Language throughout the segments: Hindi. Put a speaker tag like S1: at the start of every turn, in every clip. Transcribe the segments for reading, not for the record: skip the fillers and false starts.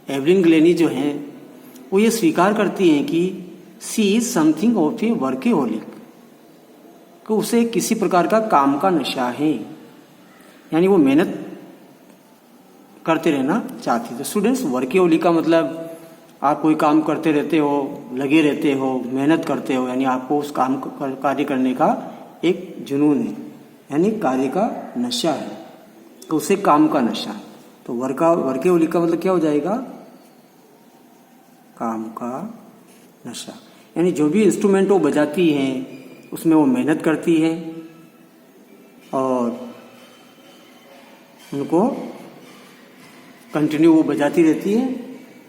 S1: एवलिन ग्लेनी जो हैं वो ये स्वीकार करती हैं कि सी इज समथिंग ऑफ ए वर्केहोलिक, कि उसे किसी प्रकार का काम का नशा है, यानी वो मेहनत करते रहना चाहती है। तो स्टूडेंट्स, वर्केहोलिक का मतलब आप कोई काम करते रहते हो, लगे रहते हो, मेहनत करते हो, यानी आपको उस काम कार्य करने का एक जुनून है, यानी कार्य का नशा है, तो उसे काम का नशा है। तो वर्केहोलिक का मतलब क्या हो जाएगा? काम का नशा। यानी जो भी इंस्ट्रूमेंट वो बजाती हैं उसमें वो मेहनत करती है और उनको कंटिन्यू वो बजाती रहती है,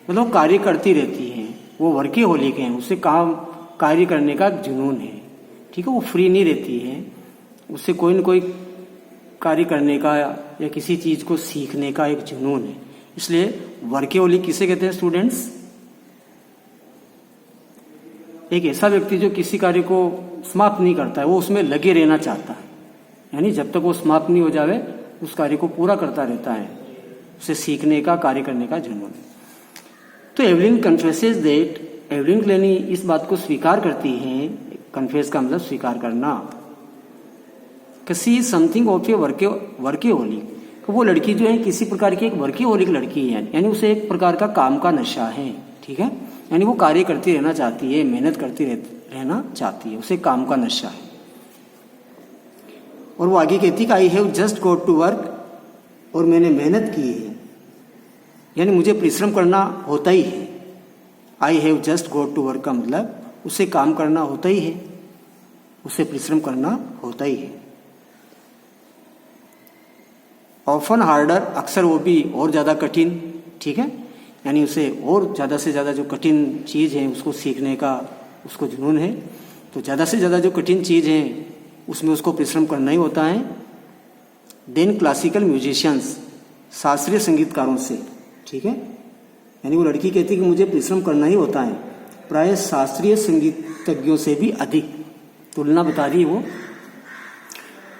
S1: मतलब कार्य करती रहती हैं। वो वर्केहोलिक हैं, उसे कार्य करने का जुनून है, ठीक है। वो फ्री नहीं रहती है, उससे कोई न कोई कार्य करने का या किसी चीज को सीखने का एक जुनून है। इसलिए वर्केहोलिक किसे कहते हैं स्टूडेंट्स? एक ऐसा व्यक्ति जो किसी कार्य को समाप्त नहीं करता है, वो उसमें लगे रहना चाहता है, यानी जब तक वो समाप्त नहीं हो जाए उस कार्य को पूरा करता रहता है, उसे सीखने का, कार्य करने का जुनून है। तो Evelyn confesses that, Evelyn Glenny इस बात को स्वीकार करती हैं, कन्फेस का मतलब स्वीकार करना, सी समथिंग ऑफ ए वर्केहोलिक, वो लड़की जो है किसी प्रकार की एक वर्केहोलिक लड़की है, यानी उसे एक प्रकार का काम का नशा है, ठीक है। यानी वो कार्य करती रहना चाहती है, मेहनत करती रहना चाहती है, उसे काम का नशा है। और वो आगे कहती है I have just got to work, और मैंने मेहनत की है, यानी मुझे परिश्रम करना होता ही है। I have just got to work का मतलब उसे काम करना होता ही है, उसे परिश्रम करना होता ही है। ऑफन हार्डर, अक्सर वो भी और ज़्यादा कठिन, ठीक है, यानी उसे और ज़्यादा से ज़्यादा जो कठिन चीज़ है उसको सीखने का उसको जुनून है। तो ज़्यादा से ज़्यादा जो कठिन चीज़ है उसमें उसको परिश्रम करना ही होता है। देन क्लासिकल म्यूजिशियंस, शास्त्रीय संगीतकारों से, ठीक है, यानी वो लड़की कहती है कि मुझे परिश्रम करना ही होता है, प्राय शास्त्रीय संगीतज्ञों से भी अधिक, तुलना बता रही है वो।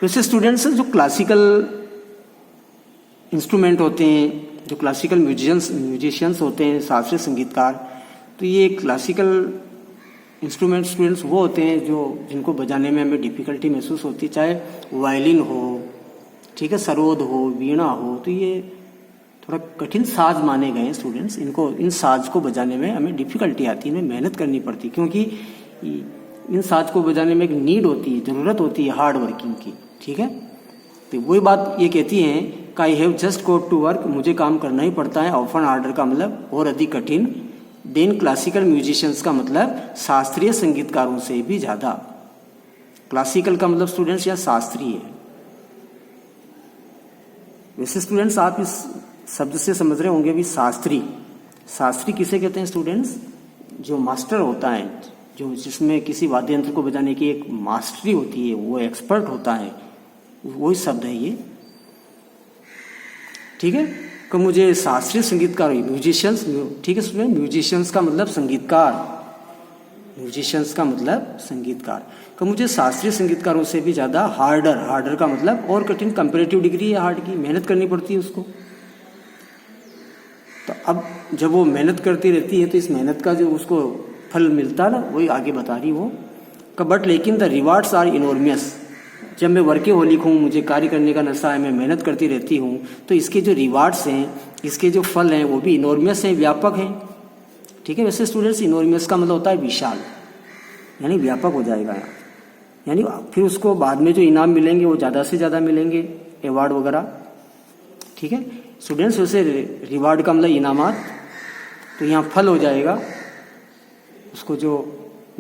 S1: वैसे स्टूडेंट्स, जो क्लासिकल इंस्ट्रूमेंट होते हैं, जो क्लासिकल म्यूजिशियंस होते हैं, शास्त्रीय संगीतकार, तो ये क्लासिकल इंस्ट्रूमेंट स्टूडेंट्स वो होते हैं जो जिनको बजाने में हमें डिफ़िकल्टी महसूस होती है, चाहे वायलिन हो, ठीक है, सरोद हो, वीणा हो, तो ये थोड़ा कठिन साज माने गए हैं स्टूडेंट्स। इनको, इन साज को बजाने में हमें डिफ़िकल्टी आती है, इनमें मेहनत करनी पड़ती है, क्योंकि इन साज को बजाने में एक नीड होती है, ज़रूरत होती है हार्ड वर्किंग की, ठीक है। तो वही बात ये कहती हैं कि I have just got to work, मुझे काम करना ही पड़ता है। ऑफन हार्डर का मतलब और अधिक कठिन। देन क्लासिकल म्यूजिशियंस का मतलब शास्त्रीय संगीतकारों से भी ज़्यादा। क्लासिकल का मतलब स्टूडेंट्स या शास्त्रीय है। वैसे स्टूडेंट्स आप इस शब्द से समझ रहे होंगे भी शास्त्री, शास्त्री किसे कहते हैं स्टूडेंट्स? जो मास्टर होता है, जो जिसमें किसी वाद्य यंत्र को बजाने की एक मास्टरी होती है, वो एक्सपर्ट होता है, वही शब्द है ये, ठीक है। कि मुझे शास्त्रीय संगीतकार, म्यूजिशियंस, ठीक है स्टूडेंट, म्यूजिशियंस का मतलब संगीतकार, म्यूजिशियंस का मतलब संगीतकार, कि मुझे शास्त्रीय संगीतकारों से भी ज़्यादा हार्डर, हार्डर का मतलब और कठिन, कंपैरेटिव डिग्री है हार्ड की, मेहनत करनी पड़ती है उसको। तो अब जब वो मेहनत करती रहती है तो इस मेहनत का जो उसको फल मिलता है ना, वही आगे बता रही वो, बट लेकिन द रिवार्ड्स आर इनॉर्मियस। जब मैं वर्केहोलिक हूँ, मुझे कार्य करने का नशा है, मैं मेहनत करती रहती हूँ, तो इसके जो रिवार्ड्स हैं, इसके जो फल हैं, वो भी इनॉर्मियस हैं, व्यापक हैं, ठीक है। वैसे स्टूडेंट्स, इनॉर्मियस का मतलब होता है विशाल, यानी व्यापक हो जाएगा, यानी फिर उसको बाद में जो इनाम मिलेंगे वो ज़्यादा से ज़्यादा मिलेंगे, अवार्ड वगैरह, ठीक है स्टूडेंट्स। वैसे रिवार्ड का मतलब इनामात, तो यहाँ फल हो जाएगा, उसको जो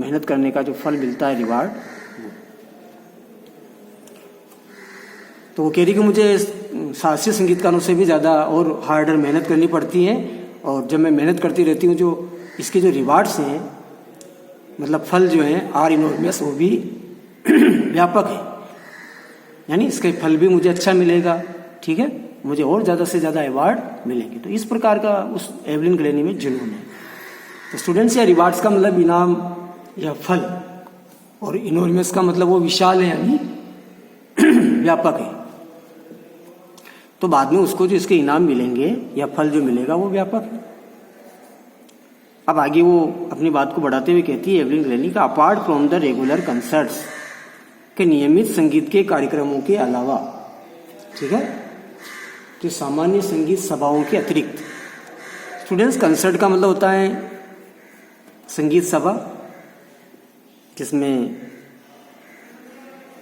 S1: मेहनत करने का जो फल मिलता है, रिवार्ड। तो वो कह रही कि मुझे शास्त्रीय संगीतकारों से भी ज़्यादा और हार्डर मेहनत करनी पड़ती है, और जब मैं मेहनत करती रहती हूँ, जो इसके जो रिवार्ड्स हैं, मतलब फल जो हैं, आर इनॉर्मियस, वो भी व्यापक है, यानी इसके फल भी मुझे अच्छा मिलेगा, ठीक है, मुझे और ज़्यादा से ज़्यादा अवार्ड मिलेंगे। तो इस प्रकार का उस एवलिन ग्लेनी में जुनून है। तो स्टूडेंट्स, या रिवार्ड्स का मतलब इनाम या फल, और इनॉर्मियस का मतलब वो विशाल है, यानी व्यापक है। तो बाद में उसको जो इसके इनाम मिलेंगे या फल जो मिलेगा वो व्यापक है, अब आगे वो अपनी बात को बढ़ाते हुए कहती है एवलिन ग्लेनी का apart from the regular concerts के नियमित संगीत के कार्यक्रमों के अलावा, ठीक है, तो सामान्य संगीत सभाओं के अतिरिक्त स्टूडेंट्स, कंसर्ट का मतलब होता है संगीत सभा जिसमें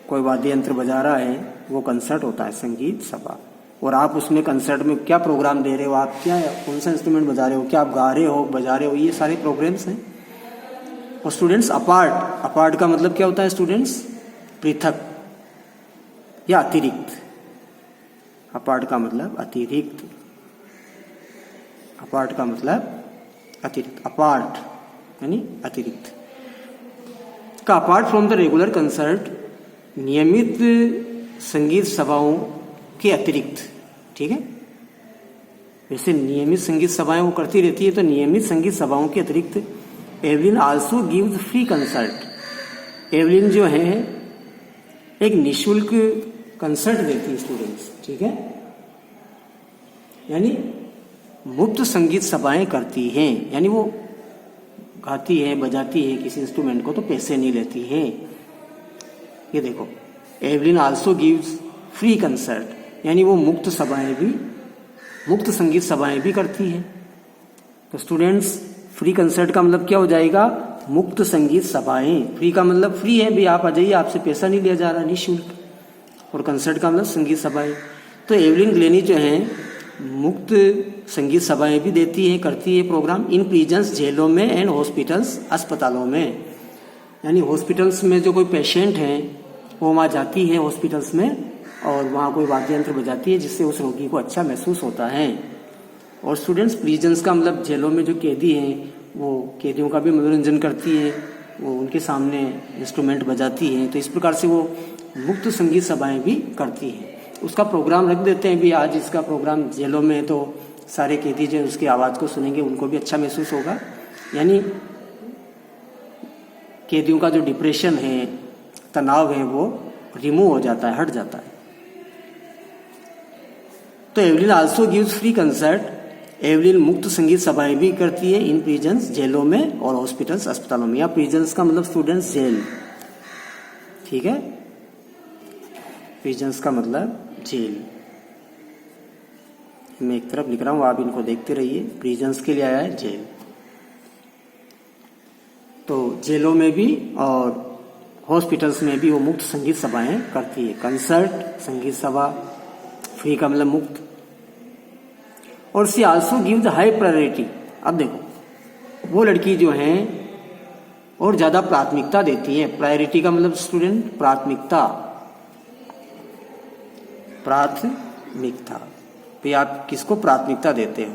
S1: कोई वाद्य यंत्र बजा रहा है, वो कंसर्ट होता है संगीत सभा। और आप उसमें कंसर्ट में क्या प्रोग्राम दे रहे हो, आप क्या कौन सा इंस्ट्रूमेंट बजा रहे हो, क्या आप गा रहे हो, बजा रहे हो, ये सारे प्रोग्राम्स हैं। और स्टूडेंट्स अपार्ट का मतलब क्या होता है स्टूडेंट्स, पृथक या अतिरिक्त। अपार्ट का मतलब अतिरिक्त, अपार्ट का मतलब अतिरिक्त, अपार्ट यानी अतिरिक्त का apart from the regular concert, नियमित संगीत सभाओं के अतिरिक्त, ठीक है। वैसे नियमित संगीत सभाएं वो करती रहती है, तो नियमित संगीत सभाओं के अतिरिक्त Evelyn also gives free concert. Evelyn जो है एक निःशुल्क कंसर्ट देती है स्टूडेंट्स, ठीक है, यानी मुफ्त संगीत सभाएं करती हैं, यानी वो गाती है, बजाती है किसी इंस्ट्रूमेंट को, तो पैसे नहीं लेती है। ये देखो, Evelyn also gives free concert, यानी वो मुफ्त सभाएं भी, मुफ्त संगीत सभाएं भी करती है। तो स्टूडेंट्स, फ्री कंसर्ट का मतलब क्या हो जाएगा, मुफ्त संगीत सभाएं। फ्री का मतलब फ्री है, भी आप आ जाइए, आपसे पैसा नहीं लिया जा रहा, निःशुल्क। और कंसर्ट का मतलब संगीत सभाएं। तो एवलिन ग्लेनी जो है मुफ्त संगीत सभाएं भी देती है, करती है प्रोग्राम इन प्रिजन्स, जेलों में, एंड हॉस्पिटल्स, अस्पतालों में। यानी हॉस्पिटल्स में जो कोई पेशेंट है वो वहाँ जाती है हॉस्पिटल्स में, और वहाँ कोई वाद्य यंत्र बजाती है जिससे उस रोगी को अच्छा महसूस होता है। और स्टूडेंट्स, प्रिजन्स का मतलब जेलों में जो कैदी हैं वो कैदियों का भी मनोरंजन करती है, वो उनके सामने इंस्ट्रूमेंट बजाती है। तो इस प्रकार से वो मुफ्त संगीत सभाएं भी करती है। उसका प्रोग्राम रख देते हैं भी, आज इसका प्रोग्राम जेलों में, तो सारे कैदी जो उसकी आवाज़ को सुनेंगे उनको भी अच्छा महसूस होगा, यानी कैदियों का जो डिप्रेशन है, तनाव है, वो रिमूव हो जाता है, हट जाता है। तो Evelyn also gives free concert, Evelyn मुफ्त संगीत सभाएं भी करती है इन प्रिजन्स, जेलों में, और हॉस्पिटल्स, अस्पतालों में। या प्रिजन्स का मतलब स्टूडेंट्स जेल, ठीक है, प्रिजन्स का मतलब जेल। मैं एक तरफ लिख रहा हूं, आप इनको देखते रहिए। प्रिजन्स के लिए आया है जेल, तो जेलों में भी और हॉस्पिटल्स में भी वो मुफ्त संगीत सभाएं करती है। कंसर्ट, संगीत सभा, फ्री का मतलब मुफ्त। और she also give the high priority. अब देखो, वो लड़की जो है और ज्यादा प्राथमिकता देती है। प्रायोरिटी का मतलब स्टूडेंट प्राथमिकता, प्राथमिकता पे आप किसको प्राथमिकता देते हो?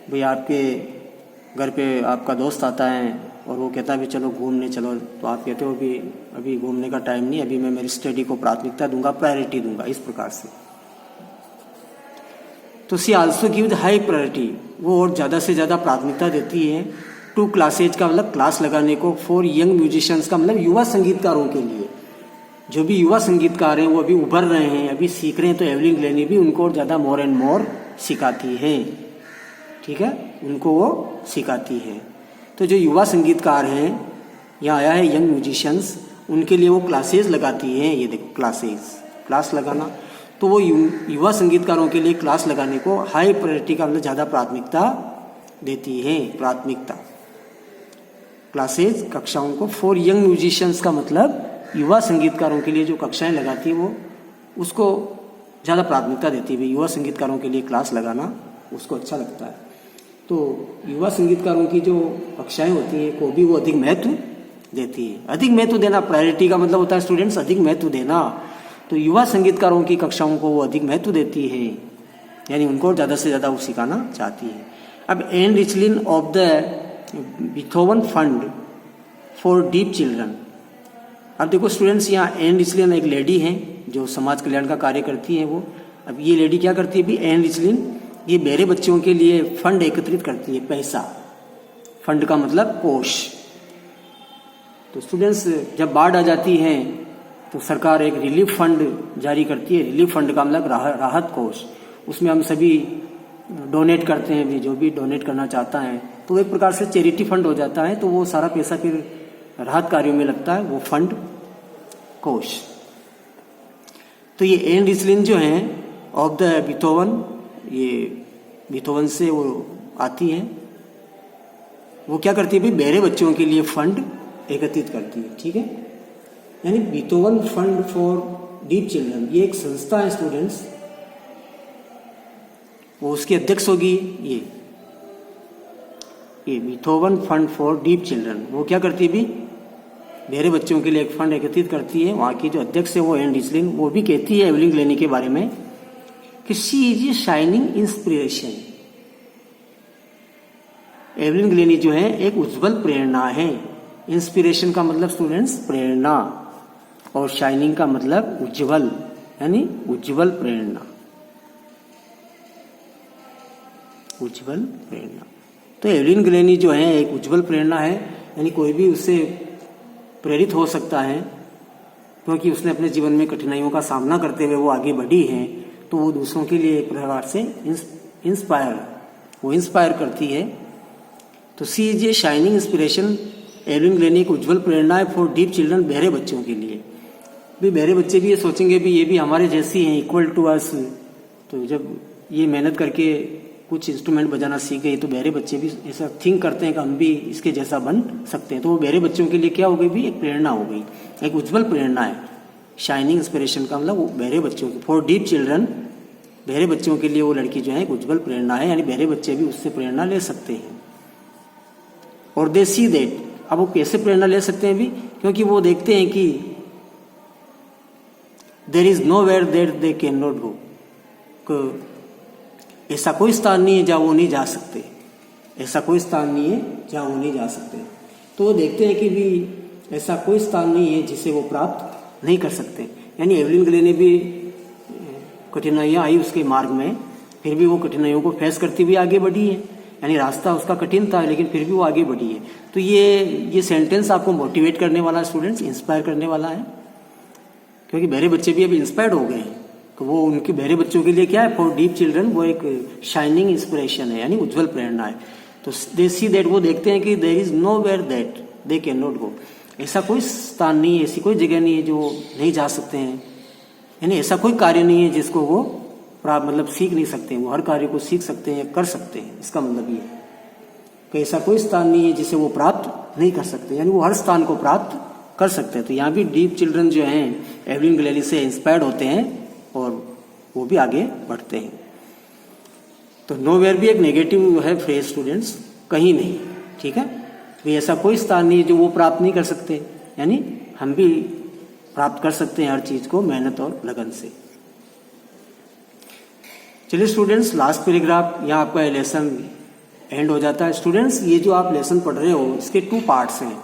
S1: भाई आपके घर पे आपका दोस्त आता है और वो कहता है भी चलो घूमने चलो, तो आप कहते हो भी अभी घूमने का टाइम नहीं, अभी मैं मेरी स्टडी को प्राथमिकता दूंगा, प्रायोरिटी दूंगा, इस प्रकार से। तो she also give the high priority, वो और ज़्यादा से ज़्यादा प्राथमिकता देती है टू क्लासेज का मतलब क्लास लगाने को, फॉर यंग म्यूजिशियंस का मतलब युवा संगीतकारों के लिए। जो भी युवा संगीतकार हैं वो अभी उभर रहे हैं, अभी सीख रहे हैं, तो एवलिन ग्लेनी भी उनको और ज़्यादा मोर एंड मोर सिखाती है, ठीक है, उनको वो सिखाती है। तो जो युवा संगीतकार हैं, यहाँ आया है यंग म्यूजिशियंस, उनके लिए वो क्लासेस लगाती हैं। ये देखो क्लासेस, क्लास लगाना, तो वो युवा संगीतकारों के लिए क्लास लगाने को हाई प्रायोरिटी का मतलब ज़्यादा प्राथमिकता देती है। प्राथमिकता क्लासेस, कक्षाओं को, फॉर यंग म्यूजिशियंस का मतलब युवा संगीतकारों के लिए जो कक्षाएं लगाती है वो उसको ज़्यादा प्राथमिकता देती है। युवा संगीतकारों के लिए क्लास लगाना उसको अच्छा लगता है। तो युवा संगीतकारों की जो कक्षाएं होती हैं को भी वो अधिक महत्व देती है। अधिक महत्व देना, प्रायोरिटी का मतलब होता है स्टूडेंट्स अधिक महत्व देना। तो युवा संगीतकारों की कक्षाओं को वो अधिक महत्व देती है, यानी उनको ज़्यादा से ज़्यादा वो सिखाना चाहती है। अब Ann Richlin of the Beethoven Fund for Deaf Children. अब देखो स्टूडेंट्स, यहाँ एन रिचलिन एक लेडी हैं जो समाज कल्याण का कार्य करती है वो। अब ये लेडी क्या करती है भी, एन रिचलिन ये बहरे बच्चों के लिए फंड एकत्रित करती है, पैसा। फंड का मतलब कोष। तो स्टूडेंट्स, जब बाढ़ आ जाती है तो सरकार एक रिलीफ फंड जारी करती है। रिलीफ फंड का मतलब राहत कोष। उसमें हम सभी डोनेट करते हैं, भी जो भी डोनेट करना चाहता है तो एक प्रकार से चैरिटी फंड हो जाता है, तो वो सारा पैसा फिर राहत कार्यों में लगता है, वो फंड कोष। तो ये एन रिसलिन जो है ऑफ द बीथोवन, ये बीथोवन से वो आती है, वो क्या करती है भी बहरे बच्चों के लिए फंड एकत्रित करती है, ठीक है। यानी Beethoven Fund for deep children, ये एक संस्था है स्टूडेंट्स, वो उसकी अध्यक्ष होगी ये Beethoven Fund for deep children, वो क्या करती है भी बहरे बच्चों के लिए एक फंड एकत्रित करती है। वहाँ की जो अध्यक्ष है वो एन रिसलिन, वो भी कहती है एवलिन ग्लेनी के बारे में कि she is a shining inspiration. Evelyn Glenny जो है एक उज्जवल प्रेरणा है। इंस्पिरेशन का मतलब स्टूडेंट्स प्रेरणा, और शाइनिंग का मतलब उज्जवल, यानी उज्जवल प्रेरणा, उज्जवल प्रेरणा। तो एवलिन ग्लेनी जो है एक उज्जवल प्रेरणा है, यानी कोई भी उससे प्रेरित हो सकता है, क्योंकि उसने अपने जीवन में कठिनाइयों का सामना करते हुए वो आगे बढ़ी है, तो वो दूसरों के लिए एक प्रकार से इंस्पायर करती है। तो she is a shining inspiration, Evelyn Glennie एक उज्जवल प्रेरणा है फॉर डीप चिल्ड्रन, बहरे बच्चों के लिए। भी बहरे बच्चे भी ये सोचेंगे भी ये भी हमारे जैसी हैं, इक्वल टू अस। तो जब ये मेहनत करके कुछ इंस्ट्रूमेंट बजाना सीख गए तो बहरे बच्चे भी ऐसा थिंक करते हैं कि हम भी इसके जैसा बन सकते हैं। तो वो बहरे बच्चों के लिए क्या हो गई भी एक प्रेरणा हो गई, एक उज्जवल प्रेरणा है। शाइनिंग इंस्पिरेशन का मतलब वो बहरे बच्चों की, फॉर डीप चिल्ड्रन, बहरे बच्चों के लिए वो लड़की जो है एक उज्जवल प्रेरणा है, यानी बहरे बच्चे भी उससे प्रेरणा ले सकते हैं। और दे सी दैट, अब वो कैसे प्रेरणा ले सकते हैं भी, क्योंकि वो देखते हैं कि there is nowhere that they can not go, ऐसा कोई स्थान नहीं है जहाँ वो नहीं जा सकते, ऐसा कोई स्थान नहीं है जहाँ वो नहीं जा सकते। तो वो देखते हैं कि भी ऐसा कोई स्थान नहीं है जिसे वो प्राप्त नहीं कर सकते। यानी एवलिन ग्लेनी भी कठिनाइयाँ आई उसके मार्ग में, फिर भी वो कठिनाइयों को फेस करती हुई आगे बढ़ी है। यानी रास्ता उसका कठिन था लेकिन फिर भी वो आगे बढ़ी है। तो ये सेंटेंस आपको मोटिवेट करने वाला है स्टूडेंट्स, इंस्पायर करने वाला है, क्योंकि बहरे बच्चे भी अभी इंस्पायर्ड हो गए हैं। तो वो उनके बहरे बच्चों के लिए क्या है, फॉर डीप चिल्ड्रन वो एक शाइनिंग इंस्पिरेशन है, यानी उज्जवल प्रेरणा है। तो दे सी दैट, वो देखते हैं कि there is nowhere that they can not go, ऐसा कोई स्थान नहीं है, ऐसी कोई जगह नहीं है जो नहीं जा सकते हैं। यानी ऐसा कोई कार्य नहीं है जिसको वो मतलब सीख नहीं सकते, वो हर कार्य को सीख सकते हैं, कर सकते हैं। इसका मतलब ये है कि ऐसा कोई स्थान नहीं है जिसे वो प्राप्त नहीं कर सकते, यानी वो हर स्थान को प्राप्त कर सकते हैं। तो यहाँ भी डीप चिल्ड्रन जो हैं एवलिन ग्लेनी से इंस्पायर्ड होते हैं और वो भी आगे बढ़ते हैं। तो नोवेयर भी एक नेगेटिव है फ्रेज स्टूडेंट्स, कहीं नहीं, ठीक है। तो ऐसा कोई स्थान नहीं जो वो प्राप्त नहीं कर सकते, यानी हम भी प्राप्त कर सकते हैं हर चीज को मेहनत और लगन से। चलिए स्टूडेंट्स, लास्ट पैराग्राफ, यहाँ आपका लेसन एंड हो जाता है। स्टूडेंट्स, ये जो आप लेसन पढ़ रहे हो इसके 2 पार्ट्स हैं,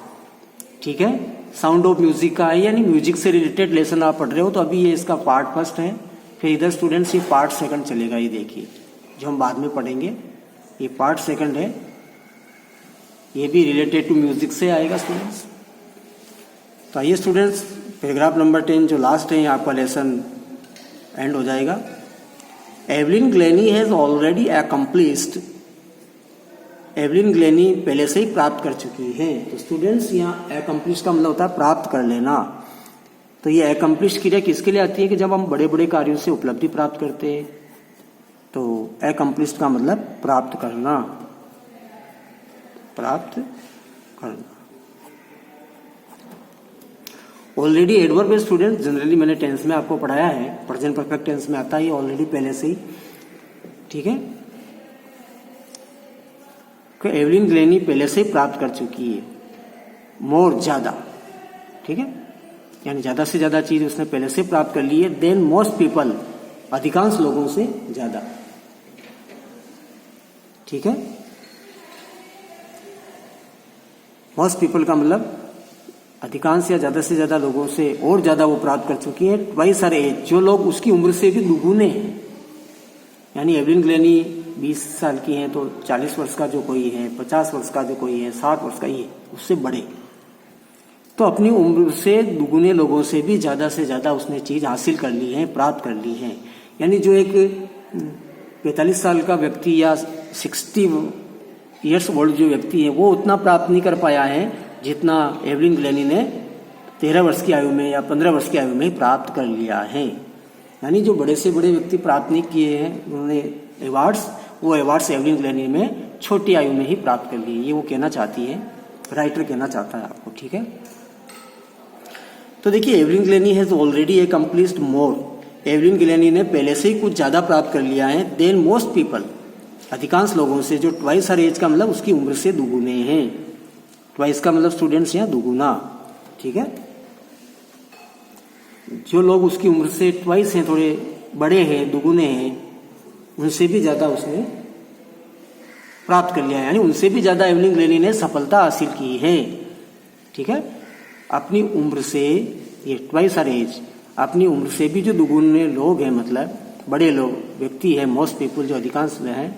S1: ठीक है। साउंड ऑफ म्यूजिक का है, यानी म्यूजिक से रिलेटेड लेसन आप पढ़ रहे हो, तो अभी ये इसका पार्ट फर्स्ट है। फिर इधर स्टूडेंट्स ये पार्ट सेकंड चलेगा, ये देखिए जो हम बाद में पढ़ेंगे, ये पार्ट सेकंड है, ये भी रिलेटेड टू म्यूजिक से आएगा स्टूडेंट्स। तो आइए स्टूडेंट्स, पैराग्राफ नंबर 10 जो लास्ट है, आपका लेसन एंड हो जाएगा। Evelyn Glenny has already accomplished, Evelyn Glenny पहले से ही प्राप्त कर चुकी है। तो स्टूडेंट्स, यहाँ अकम्प्लिश का मतलब होता है प्राप्त कर लेना। तो ये अकम्प्लिश क्रिया किसके लिए आती है कि जब हम बड़े बड़े कार्यों से उपलब्धि प्राप्त करते हैं। तो अकम्प्लिश का मतलब प्राप्त करना, प्राप्त करना। ऑलरेडी एडवर्ब है स्टूडेंट, जनरली मैंने टेंस में आपको पढ़ाया है, प्रेजेंट परफेक्ट टेंस में आता है ऑलरेडी पहले से ही, ठीक है। एवलिन ग्लेनी पहले से ही प्राप्त कर चुकी है, मोर ज्यादा, ठीक है, यानी ज्यादा से ज्यादा चीज उसने पहले से प्राप्त कर ली है। देन मोस्ट पीपल, अधिकांश लोगों से ज्यादा, ठीक है। मोस्ट पीपल का मतलब अधिकांश या ज्यादा से ज्यादा लोगों से और ज्यादा वो प्राप्त कर चुकी है। ट्वाइस हर एज, जो लोग उसकी उम्र से भी दुगुने हैं, यानी एवलिन ग्लेनी 20 साल की हैं तो 40 वर्ष का जो कोई है, 50 वर्ष का जो कोई है, 60 वर्ष का ही है, उससे बड़े, तो अपनी उम्र से दुगुने लोगों से भी ज्यादा से ज्यादा उसने चीज हासिल कर ली है, प्राप्त कर ली है। यानी जो एक 45 साल का व्यक्ति या 60 ईयर्स ओल्ड जो व्यक्ति है वो उतना प्राप्त नहीं कर पाया है जितना एवलिन ग्लैनी ने 13 वर्ष की आयु में या 15 वर्ष की आयु में प्राप्त कर लिया है। यानी जो बड़े से बड़े व्यक्ति प्राप्त नहीं किए हैं उन्होंने अवार्ड्स, वो अवार्ड्स एवलिन ग्लैनी में छोटी आयु में ही प्राप्त कर लिए, ये वो कहना चाहती है, राइटर कहना चाहता है आपको। ठीक है, तो देखिए Evelyn Glennie has already accomplished more. Evelyn Glennie ने पहले से ही कुछ ज्यादा प्राप्त कर लिया है देन मोस्ट पीपल, अधिकांश लोगों से, जो ट्वाइस हर एज का मतलब उसकी उम्र से दुगुने हैं। ट्वाइस का मतलब स्टूडेंट्स यहाँ दुगुना। ठीक है, जो लोग उसकी उम्र से ट्वाइस हैं, थोड़े बड़े हैं, दुगुने हैं, उनसे भी ज्यादा उसने प्राप्त कर लिया है, यानी उनसे भी ज्यादा एवलिन ग्लैनी ने सफलता हासिल की है। ठीक है, अपनी उम्र से, ये ट्वाइस हर एज, अपनी उम्र से भी जो दुगुने लोग हैं, मतलब बड़े लोग व्यक्ति है, मोस्ट पीपल जो अधिकांश है,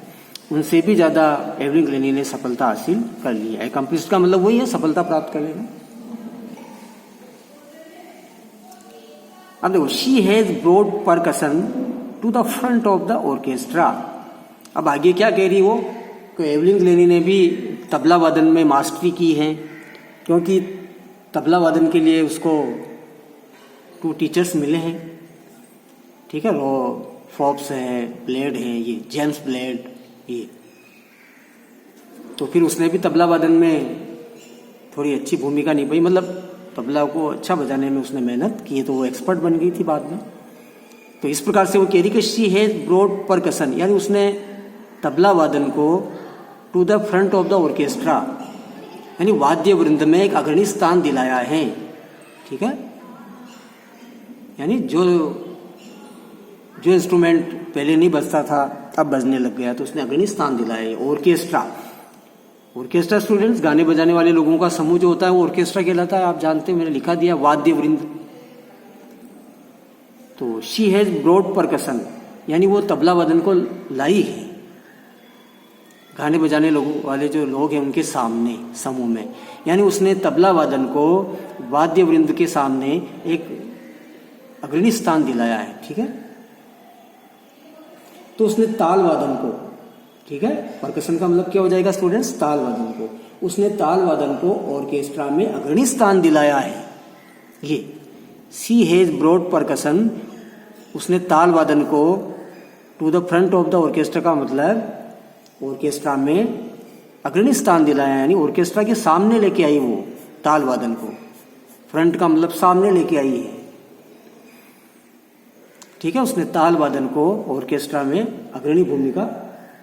S1: उनसे भी ज्यादा एवलिन ग्लैनी ने सफलता हासिल कर ली है। अकम्प्लिश्ड का मतलब वही है, सफलता प्राप्त कर लेना। अब देखो, she has brought percussion to the front of the orchestra. अब आगे क्या कह रही वो, तो एवलिन ग्लैनी ने भी तबला वादन में मास्टरी की है, क्योंकि तबला वादन के लिए उसको 2 टीचर्स मिले हैं। ठीक है, वो फॉब्स है, ब्लेड है, ये जेम्स ब्लेड, ये तो फिर उसने भी तबला वादन में थोड़ी अच्छी भूमिका निभाई, मतलब तबला को अच्छा बजाने में उसने मेहनत की, तो वो एक्सपर्ट बन गई थी बाद में। तो इस प्रकार से वो कह रही कि शी हैज ब्रॉड परकशन, यानी उसने तबला वादन को to the front of the orchestra, यानी वाद्य वृंद में एक अग्रणी स्थान दिलाया है। ठीक है, यानी जो इंस्ट्रूमेंट पहले नहीं बजता था अब बजने लग गया, तो उसने अग्रणी स्थान दिलाया है। ऑर्केस्ट्रा, ऑर्केस्ट्रा स्टूडेंट्स, गाने बजाने वाले लोगों का समूह जो होता है वो ऑर्केस्ट्रा कहलाता है, आप जानते हैं, मैंने लिखा दिया वाद्य वृंद। तो शी हैज ब्रॉड परकशन, यानी वो तबला वादन को लाई है गाने बजाने लोगों वाले जो लोग हैं उनके सामने, समूह में, यानी उसने तबला वादन को वाद्य वृंद के सामने एक अग्रणी स्थान दिलाया है। ठीक है, तो उसने ताल वादन को, ठीक है, परकशन का मतलब क्या हो जाएगा स्टूडेंट्स, ताल वादन को, उसने ताल वादन को ऑर्केस्ट्रा में अग्रणी स्थान दिलाया है। ये शी हैज ब्रॉड परकशन, उसने ताल वादन को to the front of the orchestra का मतलब ऑर्केस्ट्रा में अग्रणी स्थान दिलाया, यानी ऑर्केस्ट्रा के सामने लेके आई वो ताल वादन को। फ्रंट का मतलब सामने लेके आई है। ठीक है, उसने ताल वादन को ऑर्केस्ट्रा में अग्रणी भूमिका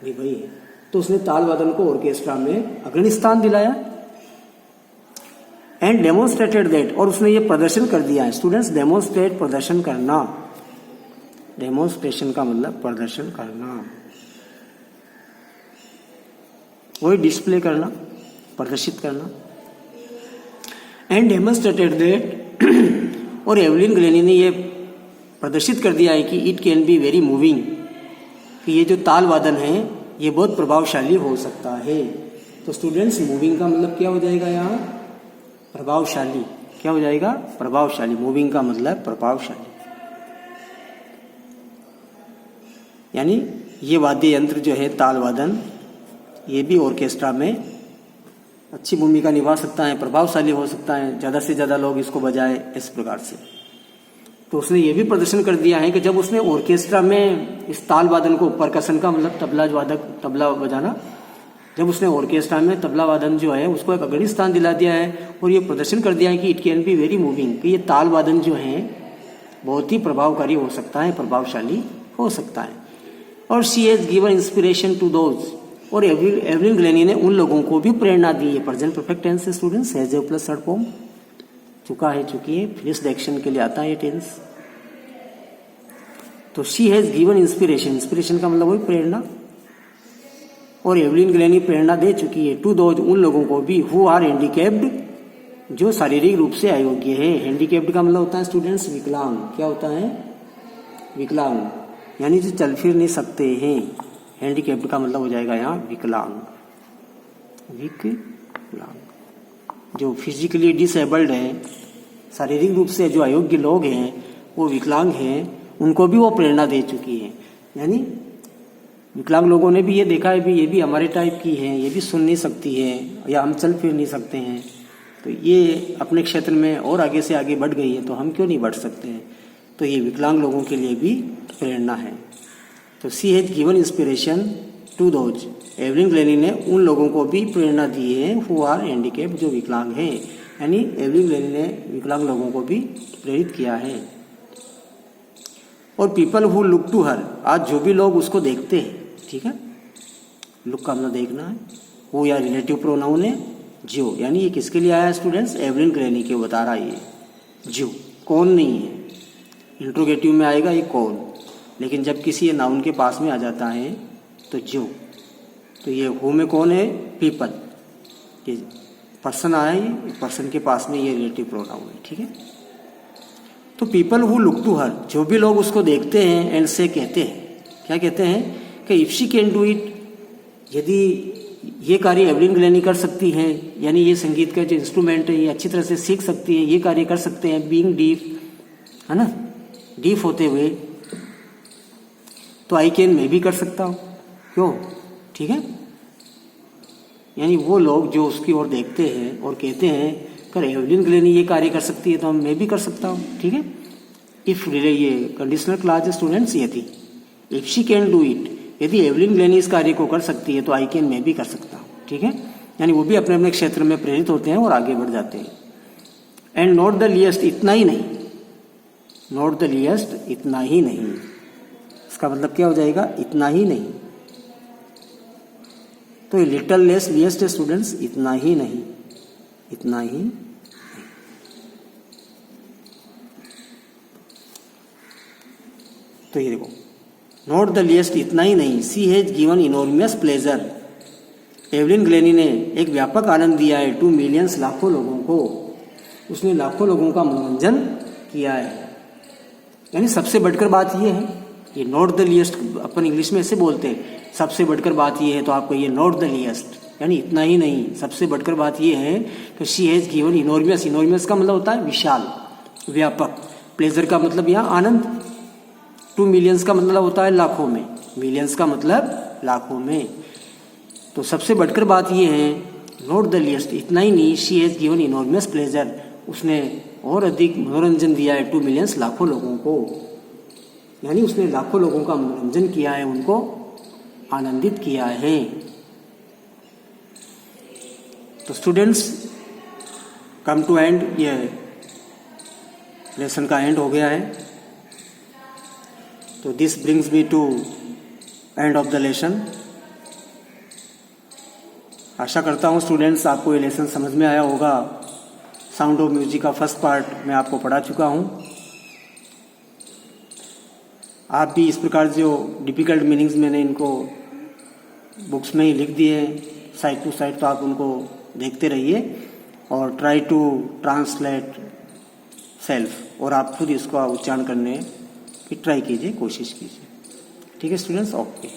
S1: निभाई है, तो उसने ताल वादन को ऑर्केस्ट्रा में अग्रणी स्थान दिलाया। एंड डेमोन्स्ट्रेटेड दैट, और उसने ये प्रदर्शन कर दिया है। स्टूडेंट्स, डेमोन्स्ट्रेट प्रदर्शन करना, डेमोन्स्ट्रेशन का मतलब प्रदर्शन करना, वही डिस्प्ले करना, प्रदर्शित करना। एंड डेमोन्स्ट्रेटेड दैट, और एवलिन ग्लैनी ने ये प्रदर्शित कर दिया है कि it can be very moving, कि ये जो ताल वादन है ये बहुत प्रभावशाली हो सकता है। तो स्टूडेंट्स, मूविंग का मतलब क्या हो जाएगा यहाँ, प्रभावशाली। क्या हो जाएगा, प्रभावशाली। मूविंग का मतलब प्रभावशाली, यानी ये वाद्य यंत्र जो है ताल वादन, ये भी ऑर्केस्ट्रा में अच्छी भूमिका निभा सकता है, प्रभावशाली हो सकता है, ज्यादा से ज्यादा लोग इसको बजाए, इस प्रकार से। तो उसने ये भी प्रदर्शन कर दिया है कि जब उसने ऑर्केस्ट्रा में इस ताल वादन को, परकशन का मतलब तबला वादक, तबला बजाना, जब उसने ऑर्केस्ट्रा में तबला वादन जो है उसको एक अग्रणी स्थान दिला दिया है, और ये प्रदर्शन कर दिया है कि it can be very moving, कि ये ताल वादन जो है बहुत ही प्रभावकारी हो सकता है, प्रभावशाली हो सकता है। और she has given inspiration to those, और एवलिन ग्लैनी ने उन लोगों को भी प्रेरणा दी है। प्रेजेंट परफेक्ट टेंस से students, has plus third form, चुका है, चुकी है, फिनिश्ड एक्शन के लिए आता है ये टेंस। तो she has given inspiration, inspiration का मतलब वही प्रेरणा, और एवलिन ग्लैनी प्रेरणा दे चुकी है टू दोज, उन लोगों को भी, हु आर हैंडीकैप्ड, जो शारीरिक रूप से अयोग्य है। हैंडीकैप्ड का मतलब होता है स्टूडेंट्स विकलांग। क्या होता है, विकलांग, यानी जो चल फिर नहीं सकते हैं। हैंडीकैप्ड का मतलब हो जाएगा यहाँ विकलांग, विकलांग, जो फिजिकली डिसेबल्ड है, शारीरिक रूप से जो अयोग्य लोग हैं वो विकलांग हैं, उनको भी वो प्रेरणा दे चुकी है। यानी विकलांग लोगों ने भी ये देखा है भी ये भी हमारे टाइप की है, ये भी सुन नहीं सकती है या हम चल फिर नहीं सकते हैं, तो ये अपने क्षेत्र में और आगे से आगे बढ़ गई है, तो हम क्यों नहीं बढ़ सकते हैं। तो ये विकलांग लोगों के लिए भी प्रेरणा है। तो she has given inspiration to those, Evelyn Glennie ने उन लोगों को भी प्रेरणा दी है हु आर हैंडीकैप्ड, जो विकलांग हैं, यानी एवलिन ग्लैनी ने विकलांग लोगों को भी प्रेरित किया है। और people who look to her, आज जो भी लोग उसको देखते हैं, ठीक है, लुक का मतलब देखना है, वो या रिलेटिव प्रोनाउन है जो, यानी ये किसके लिए आया है स्टूडेंट्स, एवलिन ग्लैनी के बता रहा है ये जो, कौन नहीं है, इंट्रोगेटिव में आएगा ये कौन, लेकिन जब किसी ये नाउन के पास में आ जाता है तो जो, तो ये हु में कौन है, पीपल, ये पर्सन आया, ये पर्सन के पास में ये रिलेटिव प्रोनाउन है, ठीक है। तो people who look to her, जो भी लोग उसको देखते हैं एंड से कहते हैं, क्या कहते हैं कि if she can do it, यदि ये कार्य एवलिन ग्लैनी कर सकती है, यानी ये संगीत का जो इंस्ट्रूमेंट है ये अच्छी तरह से सीख सकती है, ये कार्य कर सकते हैं, बीइंग डीफ, है ना, डीफ होते हुए, तो आई कैन मैं भी कर सकता हूँ, क्यों, ठीक है। यानी वो लोग जो उसकी ओर देखते हैं और कहते हैं कर एवलिन ग्लैनी ये कार्य कर सकती है तो मैं भी कर सकता हूँ, ठीक है। इफ ये कंडीशनल क्लॉज स्टूडेंट्स, यदि if she can do it, यदि एवलिन ग्लैनी इस कार्य को कर सकती है तो आई कैन मैं भी कर सकता हूँ, ठीक है। यानी वो भी अपने अपने क्षेत्र में प्रेरित होते हैं और आगे बढ़ जाते हैं। एंड नॉट द लीस्ट, इतना ही नहीं, नॉट द लीस्ट, इतना ही नहीं, इसका मतलब क्या हो जाएगा, इतना ही नहीं। तो ये लिटिल लेस लीस्ट स्टूडेंट्स, इतना ही नहीं, इतना ही नहीं। तो ये देखो, नॉट द लीस्ट, इतना ही नहीं, सी has given इनॉर्मियस pleasure, Evelyn Glennie ने एक व्यापक आनंद दिया है टू मिलियंस, लाखों लोगों को, उसने लाखों लोगों का मनोरंजन किया है। यानी सबसे बढ़कर बात यह है, ये not the least upon English में ऐसे बोलते हैं, सबसे बढ़कर बात यह है, तो आपको ये नॉट द लीस्ट यानी इतना ही नहीं, सबसे बढ़कर बात यह है कि शी हैज गिवन इनॉर्मियस, इनॉर्मियस का मतलब होता है विशाल, व्यापक, प्लेजर का मतलब यहाँ आनंद, टू मिलियंस का मतलब होता है लाखों में, मिलियंस का मतलब लाखों में। तो सबसे बढ़कर बात यह है, नॉट द लीस्ट, इतना ही नहीं, शी हैज गिवन इनॉर्मियस प्लेजर, उसने और अधिक मनोरंजन दिया है टू मिलियंस, लाखों लोगों को, यानी उसने लाखों लोगों का मनोरंजन किया है, उनको आनंदित किया है। तो स्टूडेंट्स कम टू एंड, ये लेसन का एंड हो गया है। तो this brings me to end of the lesson. आशा करता हूँ स्टूडेंट्स आपको ये लेसन समझ में आया होगा। साउंड ऑफ म्यूजिक का फर्स्ट पार्ट मैं आपको पढ़ा चुका हूँ। आप भी इस प्रकार जो डिफ़िकल्ट मीनिंग्स मैंने इनको बुक्स में ही लिख दिए साइड टू साइड, तो आप उनको देखते रहिए और ट्राई टू ट्रांसलेट सेल्फ, और आप खुद इसका उच्चारण करने की ट्राई कीजिए, कोशिश कीजिए। ठीक है स्टूडेंट्स, ओके।